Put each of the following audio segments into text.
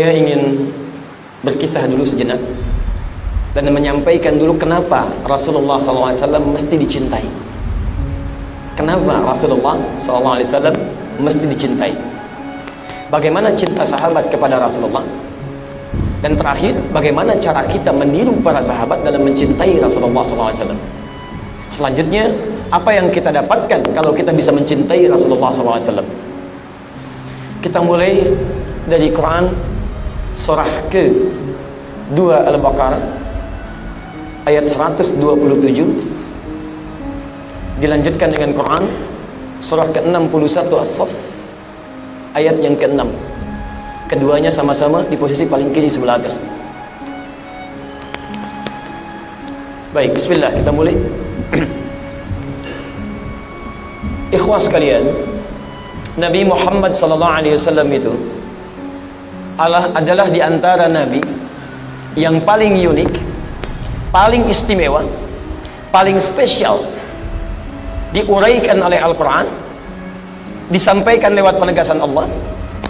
Saya ingin berkisah dulu sejenak dan menyampaikan dulu kenapa Rasulullah SAW mesti dicintai. Kenapa Rasulullah SAW mesti dicintai? Bagaimana cinta sahabat kepada Rasulullah? Dan terakhir, bagaimana cara kita meniru para sahabat dalam mencintai Rasulullah SAW? Selanjutnya, apa yang kita dapatkan kalau kita bisa mencintai Rasulullah SAW? Kita mulai dari Quran surah ke-2 Al-Baqarah ayat 127, dilanjutkan dengan Quran surah ke-61 As-Saff ayat yang ke-6. Keduanya sama-sama di posisi paling kiri sebelah atas. Baik, bismillah, kita mulai. Ikhwas sekalian, Nabi Muhammad SAW itu adalah di antara nabi yang paling unik, paling istimewa, paling spesial, diuraikan oleh Al-Quran, disampaikan lewat penegasan Allah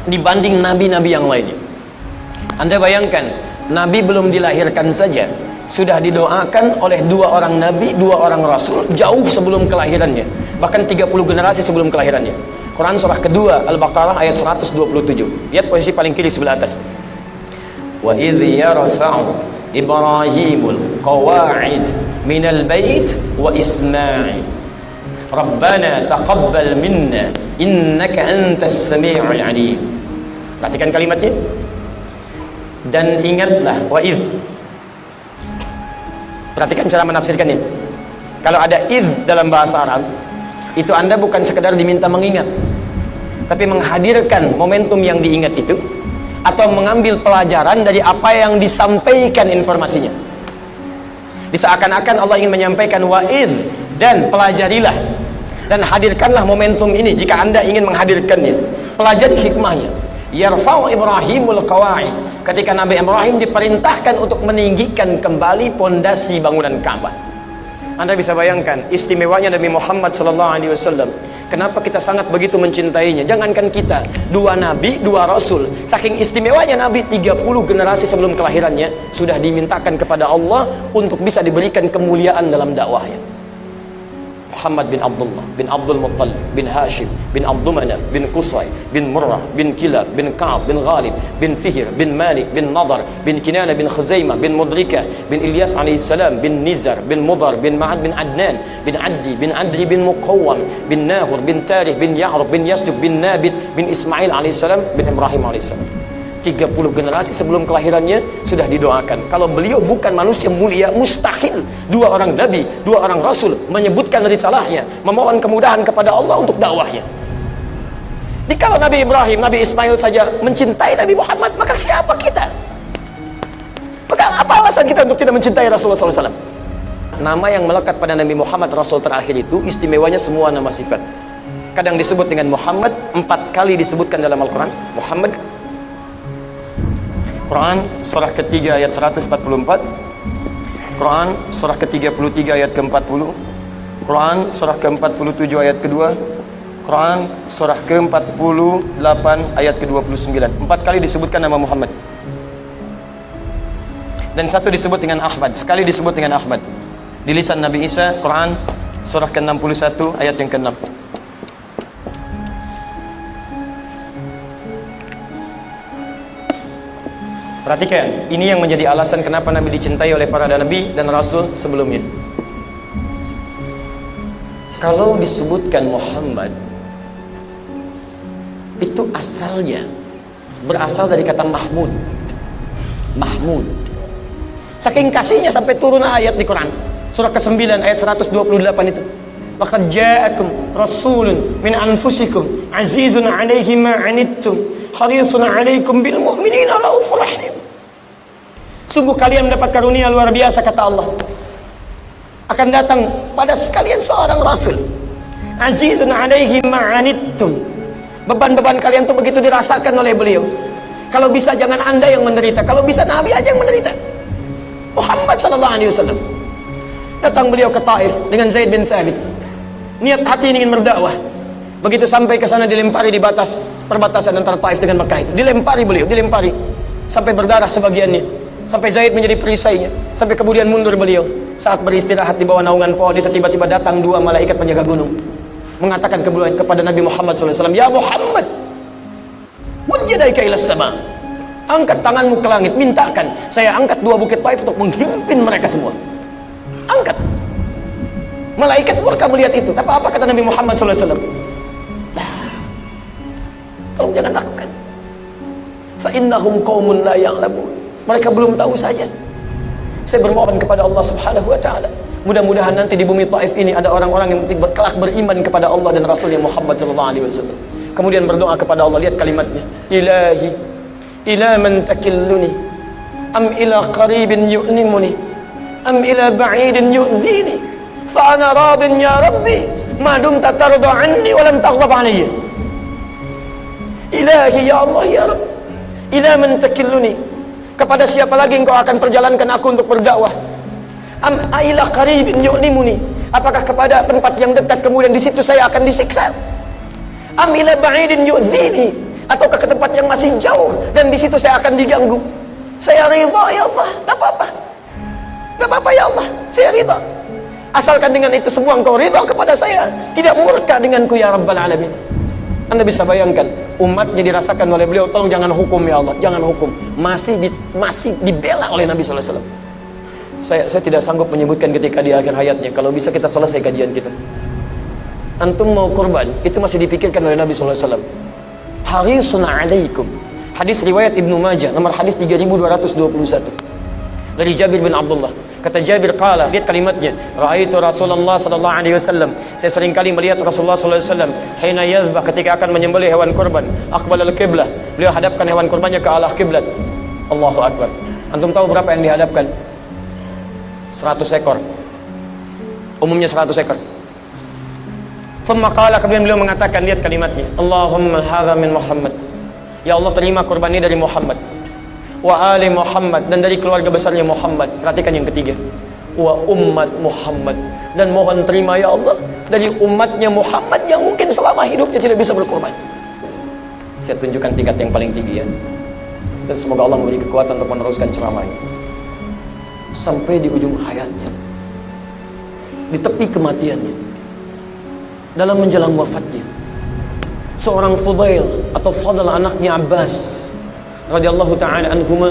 dibanding nabi-nabi yang lainnya. Anda bayangkan, nabi belum dilahirkan saja sudah didoakan oleh dua orang nabi, dua orang rasul jauh sebelum kelahirannya, bahkan 30 generasi sebelum kelahirannya. Quran surah kedua Al-Baqarah ayat 127. Lihat posisi paling kiri sebelah atas. Wa idh yarfa'u Ibrahimul qawa'id minal bait wa Ismail Rabbana taqabbal minna innaka antas sami'ul alim. Perhatikan kalimatnya. Dan ingatlah, wa idh. Perhatikan cara menafsirkannya. Kalau ada idh dalam bahasa Arab, itu Anda bukan sekedar diminta mengingat, tapi menghadirkan momentum yang diingat itu, atau mengambil pelajaran dari apa yang disampaikan informasinya. Diseakan-akan Allah ingin menyampaikan wa'idh, dan pelajarilah dan hadirkanlah momentum ini jika Anda ingin menghadirkannya. Pelajari hikmahnya. Yarfa'u Ibrahimul qawa'id, ketika Nabi Ibrahim diperintahkan untuk meninggikan kembali pondasi bangunan Ka'bah. Anda bisa bayangkan istimewanya Nabi Muhammad SAW. Kenapa kita sangat begitu mencintainya? Jangankan kita, dua nabi, dua rasul, saking istimewanya Nabi, 30 generasi sebelum kelahirannya sudah dimintakan kepada Allah untuk bisa diberikan kemuliaan dalam dakwahnya. Muhammad bin Abdullah bin Abdul Muttalib bin Hashim bin Abdul Manaf bin Qusay bin Murrah bin Kilab bin Ka'ab bin Ghalib bin Fihr bin Malik bin Nadar bin Kinana bin Khuzaimah bin Mudrikah bin Ilyas alaihissalam bin Nizar bin Mudar bin Ma'ad bin Adnan bin Addi bin Adri bin Muqawwam bin Nahur bin Tarikh bin Ya'rub bin Yasjub bin Nabit bin Ismail alaihissalam bin Ibrahim alaihissalam. 30 generasi sebelum kelahirannya sudah didoakan. Kalau beliau bukan manusia mulia, mustahil dua orang nabi, dua orang rasul menyebutkan risalahnya, memohon kemudahan kepada Allah untuk dakwahnya. Jika Nabi Ibrahim, Nabi Ismail saja mencintai Nabi Muhammad, maka siapa kita? Maka apa alasan kita untuk tidak mencintai Rasulullah SAW? Nama yang melekat pada Nabi Muhammad, Rasul terakhir itu, istimewanya semua nama sifat. Kadang disebut dengan Muhammad, 4 kali disebutkan dalam Al-Quran. Muhammad, Quran surah ketiga ayat 144, Quran surah ke-33 ayat ke-40, Quran surah ke-47 ayat kedua, Quran surah ke-48 ayat ke-29. 4 kali disebutkan nama Muhammad. Dan satu disebut dengan Ahmad, sekali disebut dengan Ahmad. Di lisan Nabi Isa, Quran surah ke-61 ayat yang ke-6. Perhatikan, ini yang menjadi alasan kenapa Nabi dicintai oleh para Nabi dan Rasul sebelumnya. Kalau disebutkan Muhammad, itu asalnya berasal dari kata Mahmud. Mahmud. Saking kasihnya sampai turun ayat di Quran. Surah ke-9 ayat 128 itu. Laqad ja'akum rasulun min anfusikum azizun 'alaihi ma 'anittum harisun 'alaikum bil mu'minina raufur rahim. Sungguh kalian mendapat karunia luar biasa, kata Allah. Akan datang pada sekalian seorang rasul. Azizun 'alaihi ma 'anittum. Beban-beban kalian tuh begitu dirasakan oleh beliau. Kalau bisa jangan Anda yang menderita, kalau bisa Nabi aja yang menderita. Muhammad sallallahu alaihi wasallam. Datang beliau ke Taif dengan Zaid bin Thabit. Niat hati ingin berdakwah. Begitu sampai ke sana dilempari di batas perbatasan antara Taif dengan Mekah itu. Dilempari beliau, dilempari. sampai berdarah sebagiannya, sampai Zaid menjadi perisainya, sampai kemudian mundur beliau. Saat beristirahat di bawah naungan pohon itu, tiba-tiba datang dua malaikat penjaga gunung, mengatakan kepada Nabi Muhammad SAW, "Ya Muhammad, mujjadaika ilas sama." Angkat tanganmu ke langit, mintakan saya angkat dua bukit Taif untuk menghimpin mereka semua. Angkat. Malaikat murka melihat itu. Apa kata Nabi Muhammad SAW? Tolong jangan lakukan. Fa innahum qaumun la ya'lamun. Mereka belum tahu saja. Saya bermohon kepada Allah Subhanahu wa taala, mudah-mudahan nanti di bumi Taif ini ada orang-orang yang kelak beriman kepada Allah dan Rasulnya Muhammad sallallahu alaihi wasallam. Kemudian berdoa kepada Allah, lihat kalimatnya. Ilahi, ila man takilluni, am ila qaribin yu'nimuni, am ila ba'idin yu'dhini, fa ana radin ya Rabbi, ma dumta tarda anni wa lam taghdab alayya. Ilahi, ya Allah, ya Rabb, ila man takilluni, kepada siapa lagi engkau akan perjalankan aku untuk berdakwah? Am ila qaribin yu'nimuni, apakah kepada tempat yang dekat kemudian di situ saya akan disiksa? Am ila ba'idin yu'dhini, ataukah ke tempat yang masih jauh dan di situ saya akan diganggu? Saya ridha ya Allah, tak apa-apa. Tak apa-apa ya Allah, saya ridha. Asalkan dengan itu semua engkau ridha kepada saya, tidak murka denganku ya Rabbal Alamin. Anda bisa bayangkan umatnya dirasakan oleh beliau. Tolong jangan hukum ya Allah, jangan hukum. Masih dibela oleh Nabi sallallahu alaihi wasallam. Saya tidak sanggup menyebutkan ketika di akhir hayatnya. Kalau bisa kita selesai kajian kita. Antum mau kurban, itu masih dipikirkan oleh Nabi sallallahu alaihi wasallam. Harisun alaikum. Hadis riwayat Ibnu Majah nomor hadis 3221 dari Jabir bin Abdullah. Kata Jabir, qala, lihat kalimatnya, raaitu Rasulullah sallallahu alaihi wasallam, saya sering kali melihat Rasulullah sallallahu alaihi wasallam hina yazbah, ketika akan menyembelih hewan kurban, aqbal al-qiblah, beliau hadapkan hewan kurbannya ke arah kiblat. Allahu akbar. Antum tahu berapa yang dihadapkan? 100 ekor. Umumnya 100 ekor. Thumma qala, kemudian beliau mengatakan, lihat kalimatnya, Allahumma hadza min Muhammad. Ya Allah, terima kurban ini dari Muhammad. Wa ali Muhammad, dan dari keluarga besarnya Muhammad. Perhatikan yang ketiga, wa ummat Muhammad, dan mohon terima ya Allah dari umatnya Muhammad yang mungkin selama hidupnya tidak bisa berkorban. Saya tunjukkan tingkat yang paling tinggi ya, dan semoga Allah memberi kekuatan untuk meneruskan ceramah ini sampai di ujung hayatnya, di tepi kematiannya, dalam menjelang wafatnya. Seorang Fudail atau Fadl anaknya Abbas radhiyallahu ta'ala anhuma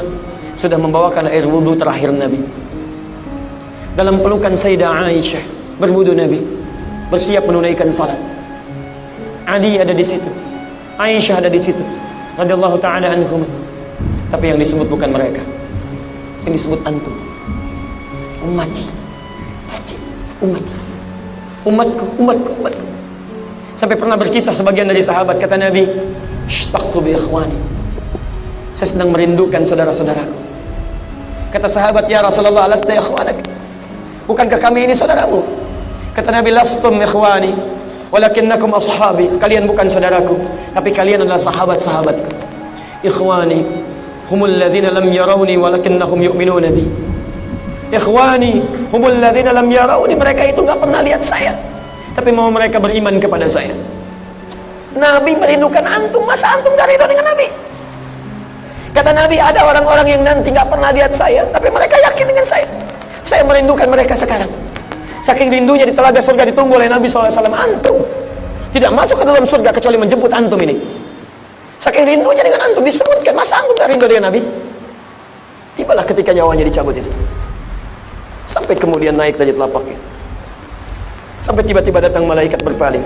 sudah membawakan air wudhu terakhir Nabi. Dalam pelukan Sayyidah Aisyah berwudhu Nabi, bersiap menunaikan salat. Ali ada di situ, Aisyah ada di situ radhiyallahu ta'ala anhuma. Tapi yang disebut bukan mereka, yang disebut antum, ummati, umatku. Sampai pernah berkisah sebagian dari sahabat, kata Nabi, ishtaqtu bi ikhwani, saya sedang merindukan saudara-saudaraku. Kata sahabat, ya Rasulullah, lasta ikhwanak, bukankah kami ini saudaramu? Kata Nabi, lastum ikhwani walakinnakum ashabi, kalian bukan saudaraku, tapi kalian adalah sahabat-sahabatku. Ikhwani humul ladzina lam yarawni walakinnahum yu'minuna bi. Ikhwani humul ladzina lam yarawni, mereka itu enggak pernah lihat saya, tapi mau mereka beriman kepada saya. Nabi merindukan antum, masa antum gak ridho dengan Nabi? Kata Nabi, ada orang-orang yang nanti gak pernah lihat saya, tapi mereka yakin dengan saya. Saya merindukan mereka sekarang. Saking rindunya di telaga surga ditunggu oleh Nabi SAW. Antum tidak masuk ke dalam surga kecuali menjemput antum ini. Saking rindunya dengan antum disebutkan, masa antum gak rindu dengan Nabi? Tibalah ketika nyawanya dicabut itu, sampai kemudian naik dari telapaknya, sampai tiba-tiba datang malaikat berpaling.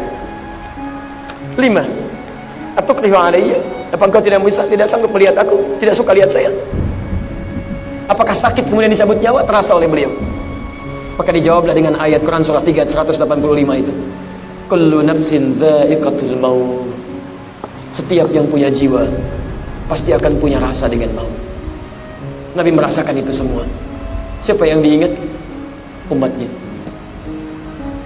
5. Atukrihu alayya, apa engkau tidak sanggup melihat aku, tidak suka lihat saya? Apakah sakit kemudian dicabut nyawa terasa oleh beliau? Maka dijawablah dengan ayat Quran surah 3 185 itu, kullu nafsin dha'iqatul maut, setiap yang punya jiwa pasti akan punya rasa dengan maut. Nabi merasakan itu semua. Siapa yang diingat? Umatnya.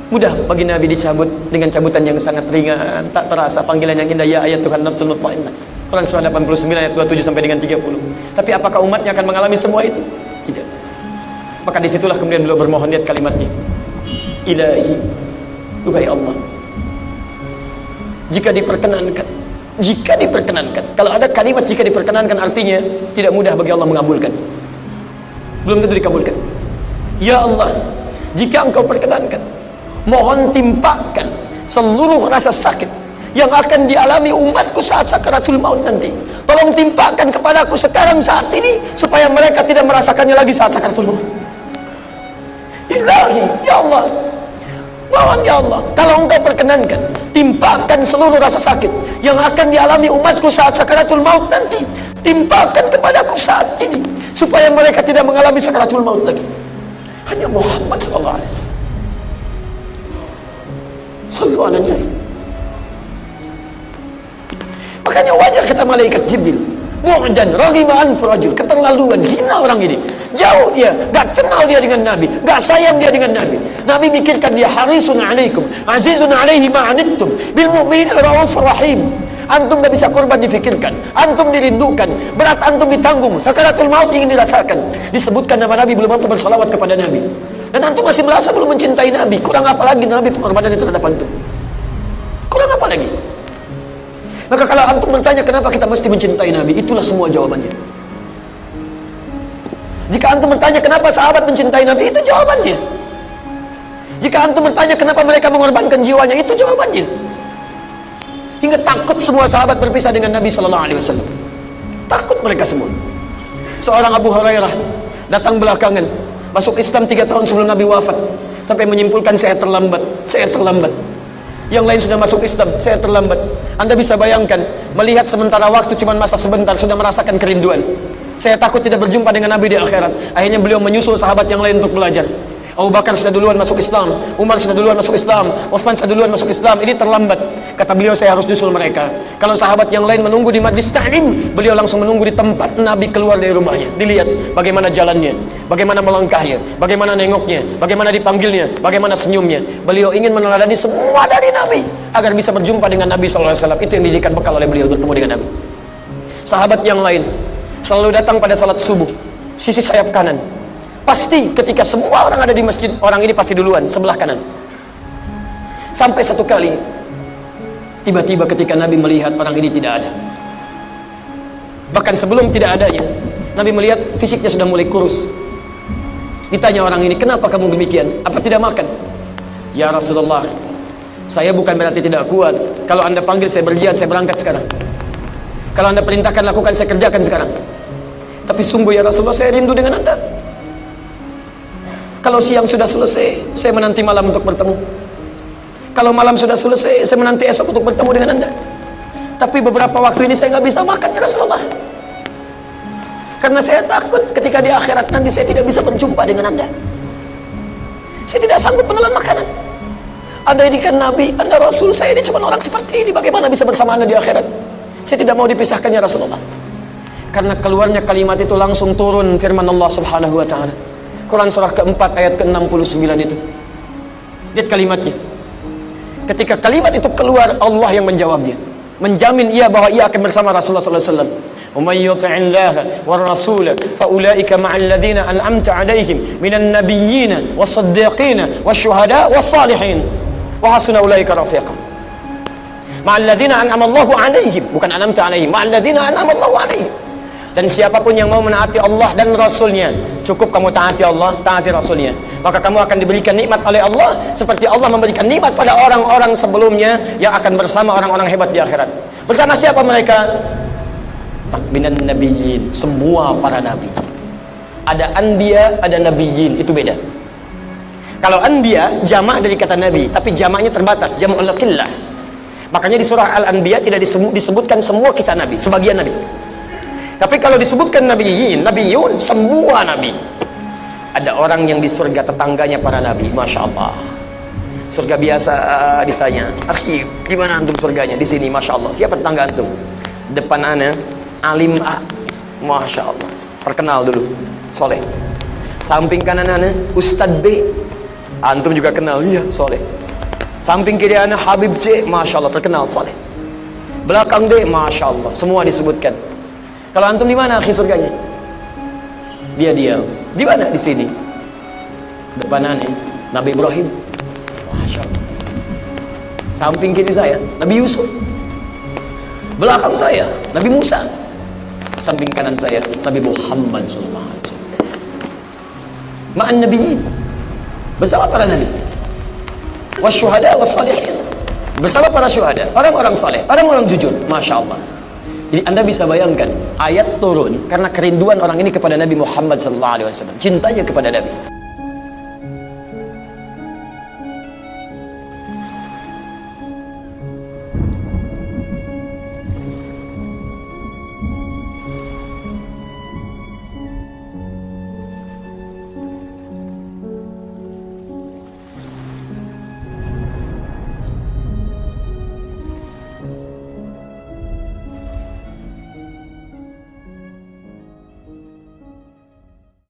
Mudah bagi Nabi dicabut dengan cabutan yang sangat ringan, tak terasa panggilan yang indah, ya ayat Tuhan nafsul mutmainnah. Quran surah 89 ayat 27 sampai dengan 30. Tapi apakah umatnya akan mengalami semua itu? Tidak. Maka disitulah kemudian beliau bermohon, lihat kalimatnya, Ilahi, Tuhan Allah, jika diperkenankan jika diperkenankan. Kalau ada kalimat jika diperkenankan, artinya tidak mudah bagi Allah mengabulkan. Belum tentu dikabulkan. Ya Allah, jika engkau perkenankan, mohon timpakan seluruh rasa sakit yang akan dialami umatku saat sakaratul maut nanti. Tolong timpakan kepadaku sekarang saat ini, supaya mereka tidak merasakannya lagi saat sakaratul maut. Ilahi, ya Allah, mohon ya Allah, kalau engkau perkenankan, timpakan seluruh rasa sakit yang akan dialami umatku saat sakaratul maut nanti. Timpakan kepadaku saat ini, supaya mereka tidak mengalami sakaratul maut lagi. Hanya Muhammad sallallahu alaihi wasallam. Sallu ala Nabi. Makanya wajar kata malaikat Jibril, mu'dan raghiba anfu rajul, keterlaluan, hina orang ini, jauh dia, gak kenal dia dengan Nabi, gak sayang dia dengan Nabi. Nabi mikirkan dia harisun alaikum azizun alaihi ma'anittum bil mu'minina raufur rahim. Antum gak bisa korban dipikirkan, antum dirindukan, berat antum ditanggung, sakaratul maut ingin dirasakan. Disebutkan nama Nabi, belum mampu bersalawat kepada Nabi, dan antum masih merasa belum mencintai Nabi. Kurang apa lagi Nabi pengorbanannya terhadap antum? Kurang apa lagi? Maka kalau antum bertanya kenapa kita mesti mencintai Nabi, itulah semua jawabannya. Jika antum bertanya kenapa sahabat mencintai Nabi, itu jawabannya. Jika antum bertanya kenapa mereka mengorbankan jiwanya, itu jawabannya. Hingga takut semua sahabat berpisah dengan Nabi sallallahu alaihi wasallam. Takut mereka semua. Seorang Abu Hurairah datang belakangan, masuk Islam 3 tahun sebelum Nabi wafat, sampai menyimpulkan saya terlambat, saya terlambat. Yang lain sudah masuk Islam, saya terlambat. Anda bisa bayangkan, melihat sementara waktu cuma masa sebentar, sudah merasakan kerinduan. Saya takut tidak berjumpa dengan Nabi di akhirat. Akhirnya beliau menyusul sahabat yang lain untuk belajar. Abu Bakar sudah duluan masuk Islam, Umar sudah duluan masuk Islam, Utsman sudah duluan masuk Islam. Ini terlambat. Kata beliau, saya harus nyusul mereka. Kalau sahabat yang lain menunggu di majlis ta'lim, beliau langsung menunggu di tempat Nabi keluar dari rumahnya. Dilihat bagaimana jalannya, bagaimana melangkahnya, bagaimana nengoknya, bagaimana dipanggilnya, bagaimana senyumnya. Beliau ingin meneladani semua dari Nabi agar bisa berjumpa dengan Nabi sallallahu alaihi wasallam. Itu yang dijadikan bekal oleh beliau bertemu dengan Nabi. Sahabat yang lain selalu datang pada salat subuh, sisi sayap kanan. Pasti ketika semua orang ada di masjid, orang ini pasti duluan, sebelah kanan. Sampai satu kali, tiba-tiba ketika Nabi melihat orang ini tidak ada. Bahkan sebelum tidak adanya, Nabi melihat fisiknya sudah mulai kurus. Ditanya orang ini, kenapa kamu demikian? Apa tidak makan? Ya Rasulullah, saya bukan berarti tidak kuat. Kalau Anda panggil saya berjihad, saya berangkat sekarang. Kalau Anda perintahkan lakukan, saya kerjakan sekarang. Tapi sungguh ya Rasulullah, saya rindu dengan Anda. Kalau siang sudah selesai, saya menanti malam untuk bertemu. Kalau malam sudah selesai, saya menanti esok untuk bertemu dengan Anda. Tapi beberapa waktu ini saya nggak bisa makan ya Rasulullah, karena saya takut ketika di akhirat nanti saya tidak bisa berjumpa dengan Anda. Saya tidak sanggup menelan makanan. Anda ini kan Nabi, Anda Rasul, saya ini cuma orang seperti ini. Bagaimana bisa bersama Anda di akhirat? Saya tidak mau dipisahkan ya Rasulullah. Karena keluarnya kalimat itu langsung turun firman Allah Subhanahu wa taala. Quran surah keempat ayat ke-69 itu. Lihat kalimatnya. Ketika kalimat itu keluar, Allah yang menjawabnya, menjamin ia bahwa ia akan bersama Rasulullah sallallahu alaihi wasallam. "May yuti'illaha war rasul fa ulaika ma'al ladzina an'amta 'alaihim minan nabiyyin was-siddiqin wasyuhada was-salihin wa hasuna ulaika rafiqa." Ma'al ladzina an'ama Allahu 'alaihim, bukan an'amta 'alaihim, ma'al ladzina an'ama Allahu 'alaihim. Dan siapapun yang mau menaati Allah dan Rasulnya, cukup kamu taati Allah, taati Rasulnya, maka kamu akan diberikan nikmat oleh Allah seperti Allah memberikan nikmat pada orang-orang sebelumnya yang akan bersama orang-orang hebat di akhirat. Bersama siapa mereka? Minan nabiyyin, semua para nabi. Ada anbiya, ada nabiyyin, itu beda. Kalau anbiya jamak dari kata nabi, tapi jamaknya terbatas, jam'ul qillah. Makanya di surah Al-Anbiya tidak disebutkan semua kisah nabi, sebagian nabi. Tapi kalau disebutkan nabiyyin, nabiyun, semua nabi. Ada orang yang di surga tetangganya para nabi, masya Allah. Surga biasa ditanya, akhi, di mana antum surganya? Di sini, masya Allah. Siapa tetangga antum? Depan ana, alim A, masya Allah. Perkenal dulu, soleh. Samping kanan ana, Ustadz B, antum juga kenal, iya, soleh. Samping kiri ana, Habib C, masya Allah, terkenal, soleh. Belakang D, masya Allah, semua disebutkan. Kalau antum di mana akhi surganya? Dia diam. Di mana? Di sini. Depanan Nabi Ibrahim. Masya Allah. Samping kiri saya Nabi Yusuf. Belakang saya Nabi Musa, samping kanan saya Nabi Muhammad sallallahu alaihi wasallam. Ma'an nabiyyin, bersama para nabi, wasyuhada wassalihin, bersama para syuhada, orang-orang saleh, orang-orang jujur. Masya Allah. Jadi Anda bisa bayangkan, ayat turun karena kerinduan orang ini kepada Nabi Muhammad sallallahu alaihi wasallam, cintanya kepada Nabi.